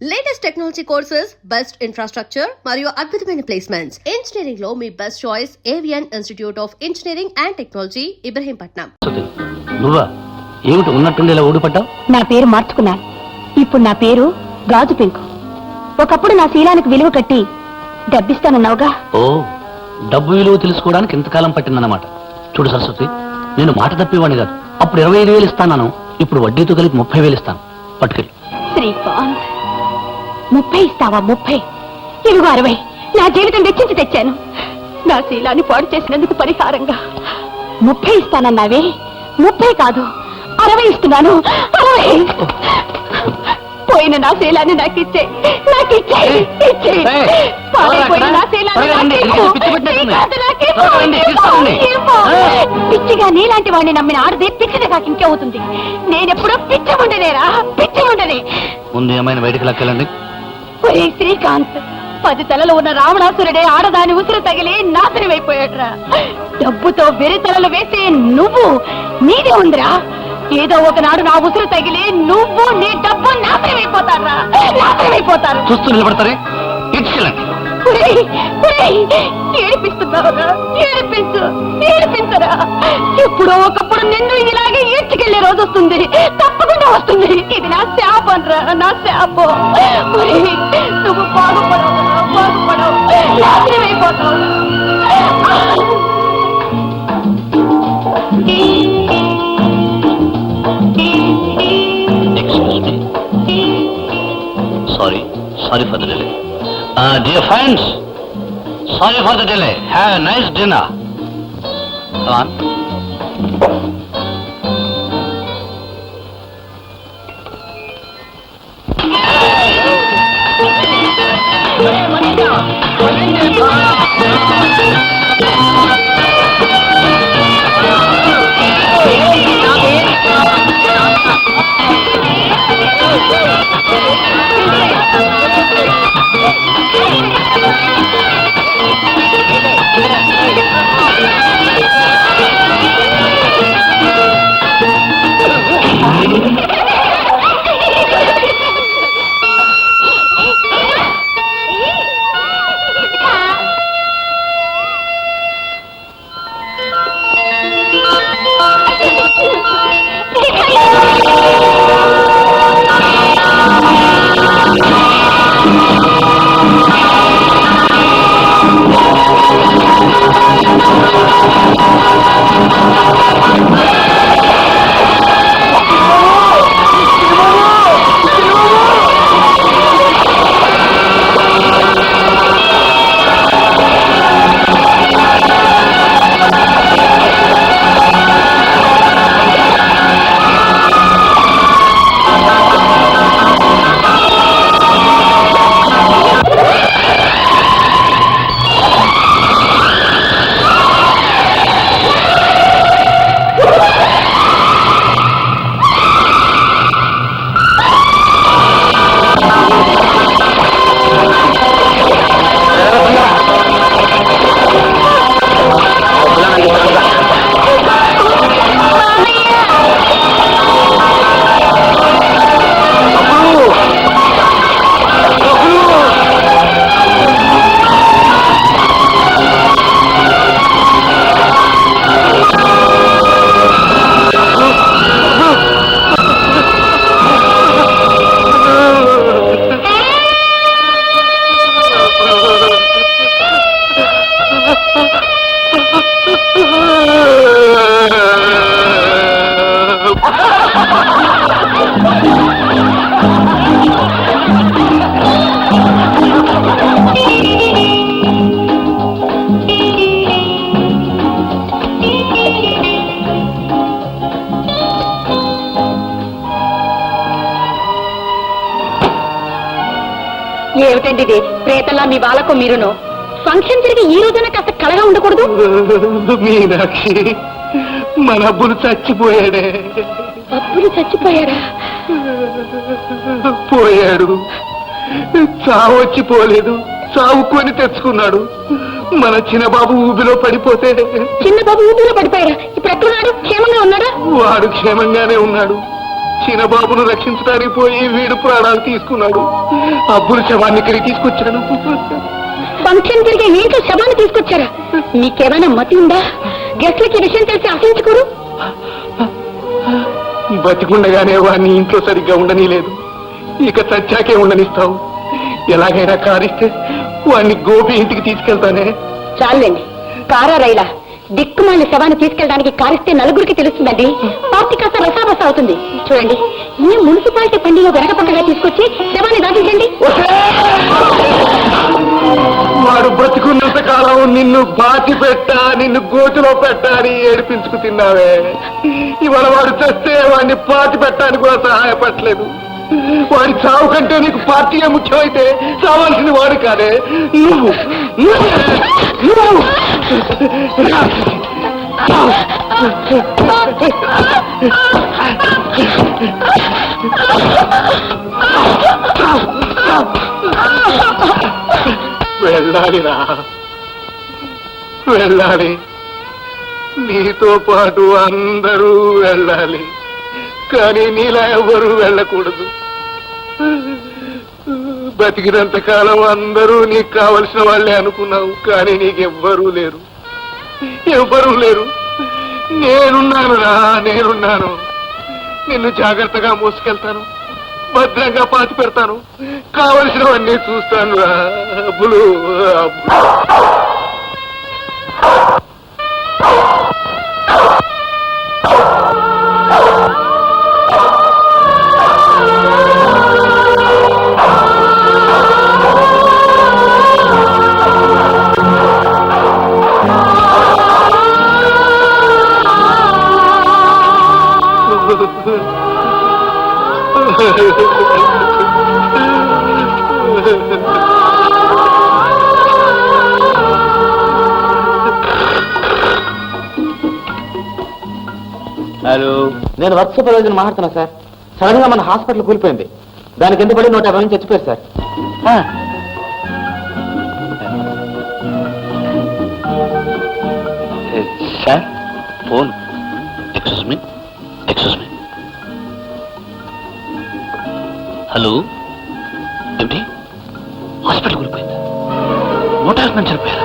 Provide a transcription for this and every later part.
Latest technology courses, best infrastructure మరియు అద్భుతమైన placements. Engineering లో మీ best choice Avian institute of engineering and technology, Ibrahimpatnam. నువ్వా? ఏమిటి ఉన్నట్టుండి ఇలా ఊడిపడ్డావు? నా పేరు మార్చుకున్నాను. ఇప్పుడు నా పేరు గాజు పెంకు. ఒకప్పుడు నా శీలానికి విలువ కట్టి డబ్బిస్తానన్నావుగా. ఓ, డబ్బు విలువ తెలుసుకోవడానికి ఇంతకాలం పట్టిందన్నమాట. చూడు సరస్వతి, నేను మాట తప్పేవాడిని కాదు. అప్పుడు 25,000 ఇస్తాను, ఇప్పుడు వడ్డీతో కలిపి 30,000 ఇస్తాను. పట్టుకెళ్ళి. శ్రీకాంత్, 30 ఇస్తావా? 30 ఇదిగో 60. నా జీవితం వెచ్చించి తెచ్చాను. నా శీలాన్ని పాడు చేసినందుకు పరిహారంగా 30 ఇస్తానన్నావే. 30 కాదు, 60 ఇస్తున్నాను. 60. పోయిన నా శీలాన్ని నాకిచ్చే. పిచ్చిగా నీలాంటి వాడిని నమ్మిన ఆడది పిచ్చిది కాక ఇంకేవుతుంది. నేనెప్పుడూ పిచ్చి ఉండనే. ముందు ఏమైనా బయటకు లెక్కెళ్ళండి. శ్రీకాంత్, 10 తలలు ఉన్న రావణాసురుడే ఆడదాని ఉసురు తగిలి నాశనమైపోయాడురా. డబ్బుతో వెరి తలలు వేసే నువ్వు, నీదే ఉందిరా. ఏదో ఒకనాడు నా ఉసురు తగిలి నువ్వు, నీ డబ్బు నాశనమైపోతారు. చూస్తూ నిలబడతారే, ఇడ్చుకెళ్ళండి. ఏడిపిస్తున్నావురా? ఏడిపించరా. ఇప్పుడు ఒకప్పుడు నిన్ను ఇలాగే ఈడ్చుకెళ్లే రోజు వస్తుంది, తప్పకుండా వస్తుంది. ఇది నా శాపం రా, నా శాపం. నువ్వు బాగుపడవు, నాశనమైపోతావు. Sorry for the delay. Dear friends, sorry for the delay. Have a nice dinner. Come on. ఏమిటండి ఇది? ప్రేతల్లా మీ వాళ్ళకు మీరును. ఫంక్షన్ జరిగి ఈ రోజున కాస్త కళగా ఉండకూడదు? మీనాక్షి, మన అబ్బులు చచ్చిపోయాడే. అబ్బులు చచ్చిపోయాడా? పోయాడు. చావొచ్చి పోలేదు, చావుకొని తెచ్చుకున్నాడు. మన చిన్నబాబు ఊబిలో పడిపోతే. చిన్నబాబు ఊబిలో పడిపోయాడా? ఇప్పుడు ఎక్కడున్నాడు? క్షేమంగా ఉన్నాడా? వాడు క్షేమంగానే ఉన్నాడు. చిన్నబాబును రక్షించడానికి పోయి వీడు ప్రాణాలు తీసుకున్నాడు. అబ్బుల శవాన్ని ఇక్కడికి తీసుకొచ్చాను. ఫంక్షన్ తిరిగే ఇంట్లో శవాన్ని తీసుకొచ్చారా? మీకేమైనా మతి ఉందా? గెస్ట్లకి విషయం తెలిసి ఆశించుకోరు. బతికుండగానే వాడిని ఇంట్లో సరిగ్గా ఉండనీలేదు, ఇక చచ్చాకే ఉండనిస్తావు. ఎలాగైనా కారిస్తే వాడిని గోపి ఇంటికి తీసుకెళ్తానే. చాలండి, కారా రైలా దిక్కుమాలిన శవాన్ని తీసుకెళ్ళడానికి కారిస్తే నలుగురికి తెలుస్తుందండి. పార్టీ కాస్త రసాబస అవుతుంది. చూడండి, ఈ మున్సిపాలిటీ పండిలో వెనకపక్కగా తీసుకొచ్చి శవాన్ని దాటించండి. వాడు బ్రతికున్నంత కాలం నిన్ను బాచి పెట్టా, నిన్ను గోతిలో పెట్టా అని ఏడిపించుకు తిన్నావే. ఇవాళ వాడు చేస్తే వాడిని పాతి పెట్టడానికి కూడా సహాయపడలేదు. వాడి చావు కంటే నీకు పార్టీయే ముఖ్యమైతే చావాల్సింది వాడు కాదే, నువ్వు. వెళ్ళాలిరా, వెళ్ళాలి. నీతో పాటు అందరూ వెళ్ళాలి, కానీ నీలా ఎవరు వెళ్ళకూడదు. బతికినంత కాలం అందరూ నీకు కావలసిన వాళ్ళే అనుకున్నావు, కానీ నీకెవ్వరూ లేరు, ఎవ్వరూ లేరు. నేనున్నానురా, నేనున్నాను. నిన్ను జాగ్రత్తగా మోసుకెళ్తాను, భద్రంగా పాతి పెడతాను, కావలసినవన్నీ చూస్తాను రా. అబ్బులు హలో, నేను వర్క్ సూపర్వైజర్ మాట్లాడుతున్నా సార్. సడన్ గా మన హాస్పిటల్ కూలిపోయింది. దానికి ఎంత పడి 150 మంది చచ్చిపోయారు sir. Sir phone. Excuse me. Hello, ఏమిటి? హాస్పిటల్ కూలిపోయింది, 150 మంది చనిపోయారు.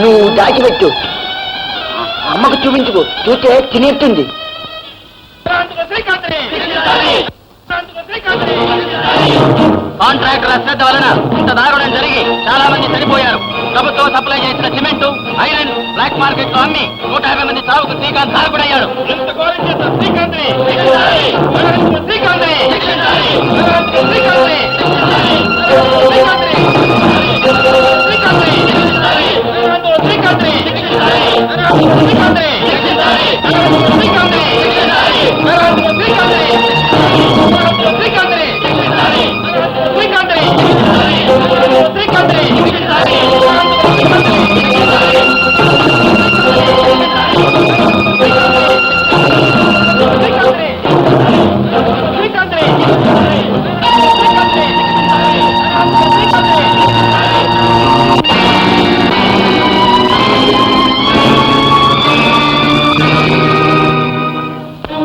నువ్వు దాచిపెట్టు, అమ్మకు చూపించుకో, చూస్తే తినేస్తుంది. కాంట్రాక్టర్ అశ్రద్ధ వలన ఇంత దారుణం జరిగి చాలా మంది చనిపోయారు. ప్రభుత్వం సప్లై చేసిన సిమెంట్, ఐరన్ బ్లాక్ మార్కెట్ లో అమ్మి 150 మంది చావుకు శ్రీకాంత్ తారకుడయ్యాడు.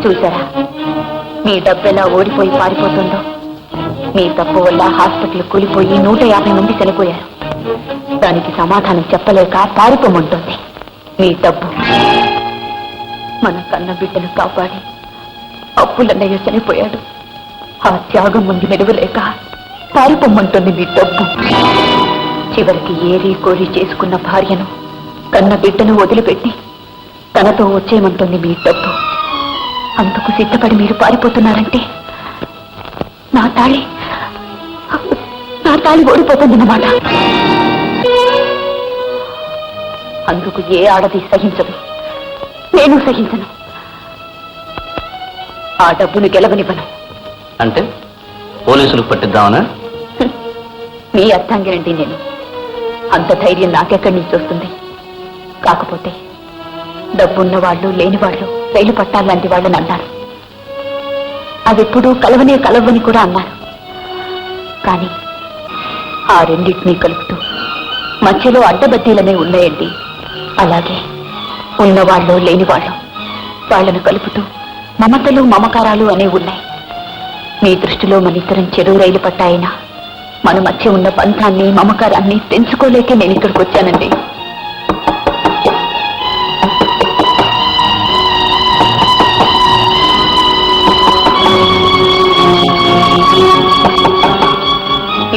చూసారా, మీ డబ్బెలా ఓడిపోయి పారిపోతుందో. మీ తప్పు వల్ల హాస్పిటల్ కూలిపోయి 150 మంది చనిపోయారు. దానికి సమాధానం చెప్పలేక పారిపోమంటుంది మీ డబ్బు. మన కన్న బిడ్డను కాపాడి అప్పులన్నయ్య చనిపోయాడు. ఆ త్యాగం ముందు నిలవలేక పారిపోమంటుంది మీ డబ్బు. చివరికి ఏరి కోరి చేసుకున్న భార్యను, కన్న బిడ్డను వదిలిపెట్టి తనతో వచ్చేయమంటుంది మీ డబ్బు. అందుకు సిద్ధపడి మీరు పారిపోతున్నారంటే నా తాళి ఓడిపోతుందన్నమాట. అందుకు ఏ ఆడది సహించదు, నేను సహించను. ఆ డబ్బును గెలవనివ్వను. అంటే పోలీసులకు పట్టిద్దామనా? మీ అర్థంగినండి నేను. అంత ధైర్యం నాకెక్కడి నుంచి వస్తుంది? కాకపోతే డబ్బున్న వాళ్ళు లేని వాళ్ళు రైలు పట్టాలాంటి వాళ్ళని అన్నారు. అదెప్పుడు కలవనే కలవని కూడా అన్నారు. కానీ ఆ రెండింటినీ కలుపుతూ మధ్యలో అడ్డబద్దీలనే ఉన్నాయండి. అలాగే ఉన్నవాళ్ళు లేని వాళ్ళు వాళ్ళను కలుపుతూ మమతలు మమకారాలు అనే ఉన్నాయి. మీ దృష్టిలో మన ఇద్దరం చెరువు రైలు పట్టాయినా మన మధ్య ఉన్న బంధాన్ని మమకారాన్ని తెంచుకోలేకే నేను ఇక్కడికి వచ్చానండి.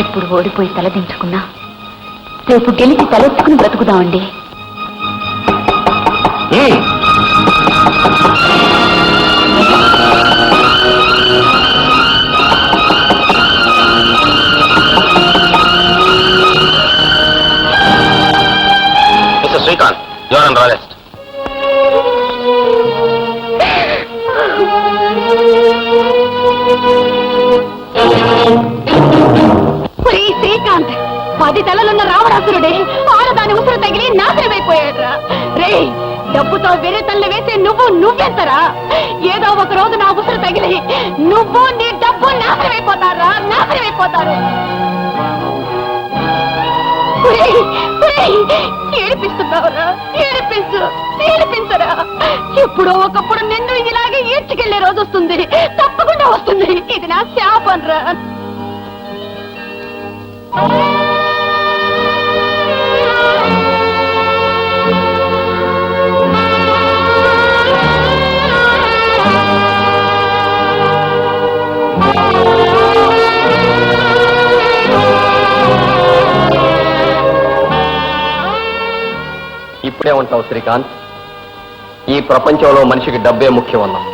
ఇప్పుడు ఓడిపోయి తలదించుకున్నా రేపు గెలిచి తలెత్తుకుని బ్రతుకుదామండి. Mister Srikanth, you are under arrest. Srikanth, 10 తలలున్న రావణాసురుడే ఆడదాని ఉసురు తగిలి నాశనమైపోయాడురా. రే, డబ్బుతో వేరే తల్లి వేసే నువ్వెంతరా? ఏదో ఒక రోజు నా ఉసురు తగిలి నువ్వు నీ డబ్బు నాశనమైపోతారా, నాశనమైపోతారు. ఏడిపిస్తున్నావురా, ఏడిపించరా. ఇప్పుడు ఒకప్పుడు నిన్ను ఇలాగే ఈడ్చుకెళ్లే రోజు వస్తుంది, తప్పకుండా వస్తుంది. ఇది నా శాపం రా. ఇప్పుడేమంటావు శ్రీకాంత్? ఈ ప్రపంచంలో మనిషికి డబ్బే ముఖ్యం అన్నావు.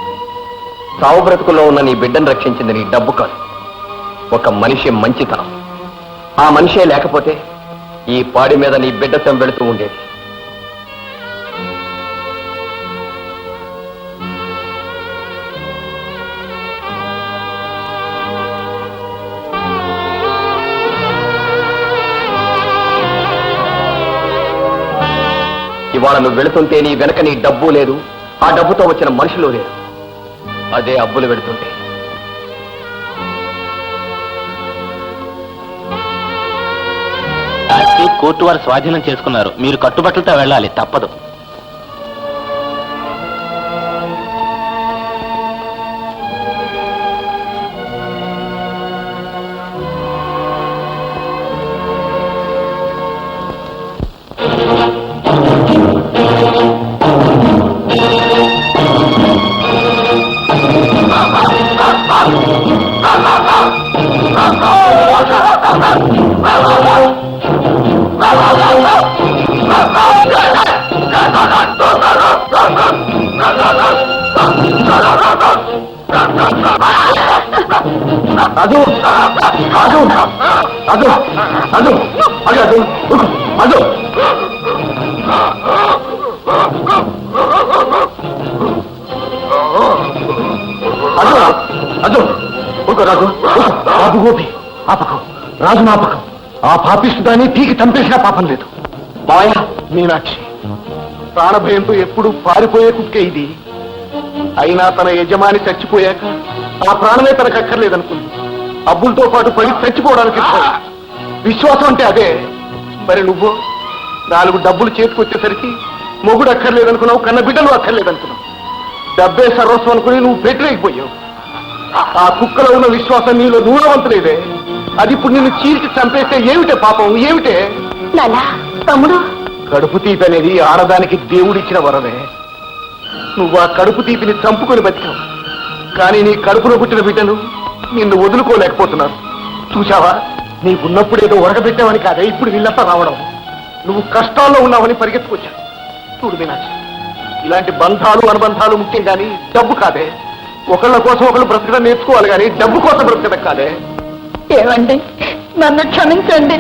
సావు బ్రతుకుల్లో ఉన్న నీ బిడ్డను రక్షించింది నీ డబ్బు కాదు, ఒక మనిషి మంచితనం. ఆ మనిషే లేకపోతే ఈ పాడి మీద నీ బిడ్డ తెంబెడుతూ ఉండేది. ఇవాళ నువ్వు వెళుతుంటే నీ వెనక నీ డబ్బు లేదు, ఆ డబ్బుతో వచ్చిన మనుషులు లేదు. అదే అబ్బులు వెళుతుంటే కోర్టు వారు స్వాధీనం చేసుకున్నారు. మీరు కట్టుబట్టలతో వెళ్ళాలి, తప్పదు. రాజు, రాజు, రాజు, రాజు, రాజు, రాజు. రాజు, ఊరుకో రాజు, బాబు గోపి ఆపకం, రాజు నాపకం. ఆ పాపిస్తుదాన్ని పీకి చంపేసినా పాపం లేదు. మాయ మీనాక్షి ప్రాణభయంతో ఎప్పుడు పారిపోయే కుక్కే ఇది. అయినా తన యజమాని చచ్చిపోయాక ఆ ప్రాణమే తనకు అక్కర్లేదనుకుంది. అబ్బులతో పాటు పడి చచ్చిపోవడానికి విశ్వాసం అంటే అదే. మరి నువ్వు 4 డబ్బులు చేతికొచ్చేసరికి మొగుడు అక్కర్లేదనుకున్నావు, కన్న బిడ్డలు అక్కర్లేదనుకున్నావు. డబ్బే సర్వస్వం అనుకుని నువ్వు పెట్టలేకపోయావు. ఆ కుక్కలో ఉన్న విశ్వాసం నీలో నూనవంతులేదే. అది ఇప్పుడు నిన్ను చీల్చి చంపేస్తే ఏమిటే పాపం, ఏమిటే? తమ్ముడు, కడుపు తీపి అనేది ఆడదానికి దేవుడిచ్చిన వరమే. నువ్వు ఆ కడుపు తీపిని చంపుకొని బతికావు. కానీ నీ కడుపులో పుట్టిన బిడ్డను నిన్ను వదులుకోలేకపోతున్నారు. చూశావా, నీకున్నప్పుడేదో ఉరకబెట్టావని కాదే ఇప్పుడు వీళ్ళంతా రావడం. నువ్వు కష్టాల్లో ఉన్నావని పరిగెత్తుకొచ్చావు. చూడు మీనాక్షి, ఇలాంటి బంధాలు అనుబంధాలు ముఖ్యం కానీ డబ్బు కాదే. ఒకళ్ళ కోసం ఒకళ్ళు బ్రతకడం నేర్చుకోవాలి కానీ డబ్బు కోసం బ్రతకడం కాదే. ఏమండి, నన్ను క్షమించండి.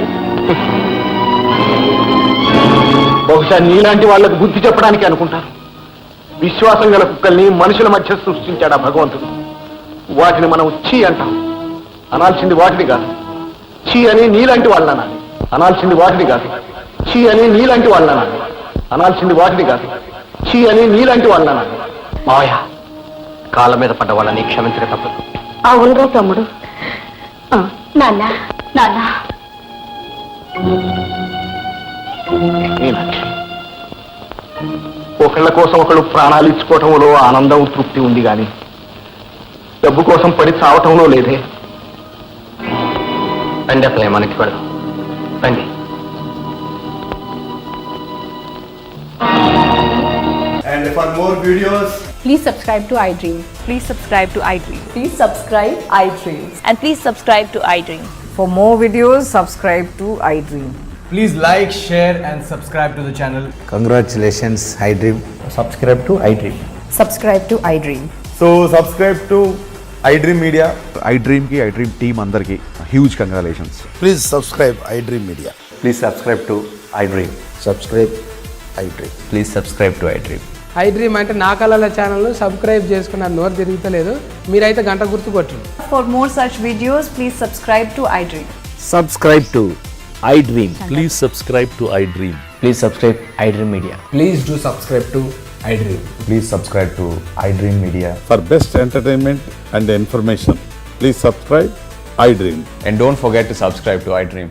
బహుశా నీలాంటి వాళ్ళకు బుద్ధి చెప్పడానికి అనుకుంటారు. విశ్వాసం గల కుక్కల్ని మనుషుల మధ్య సృష్టించాడు ఆ భగవంతుడు. వాటిని మనం చీ అంటాం. అనాల్సింది వాటిని కాదు చీ అని నీలాంటి వాళ్ళని అనాలి. అనాల్సింది వాటిని కాదు చీ అని నీలాంటి వాళ్ళని అనాలి. అనాల్సింది వాటిని కాదు చీ అని నీలాంటి వాళ్ళని అనాలి. మావయ్య కాళ్ళ మీద పడ్డ వాళ్ళని క్షమించక తప్పదు. అవునురా తమ్ముడు. నాన్న నాన్న మీనాక్షి, ఒకళ్ళ కోసం ఒకళ్ళు ప్రాణాలు ఇచ్చుకోవటంలో ఆనందం తృప్తి ఉంది కానీ డబ్బు కోసం పడి చావటంలో లేదే. రండి అసలే మనకి పెడదాం. రండి. And for more videos, Please subscribe to iDream. Please subscribe to iDream. Please subscribe iDream. And please subscribe to iDream. For more videos, subscribe to iDream. please like, share, and subscribe to the channel. Congratulations, iDream. Subscribe to iDream. Subscribe to iDream. So subscribe to iDream Media. iDream ki iDream team andarki huge congratulations. Please subscribe iDream Media. Please subscribe to iDream. Subscribe iDream. Please subscribe to iDream. iDream అంటే నా కళల ఛానల్ను subscribe చేసుకున్న నోరు తిరుగుతలేదు. మీరైతే గంట గుర్తు కొట్టండి. For more such videos, please subscribe to iDream. Subscribe to iDream. Please subscribe to iDream. Please subscribe iDream Media. Please do subscribe to iDream. Please subscribe to iDream Media. For best entertainment and information, please subscribe iDream. And don't forget to subscribe to iDream.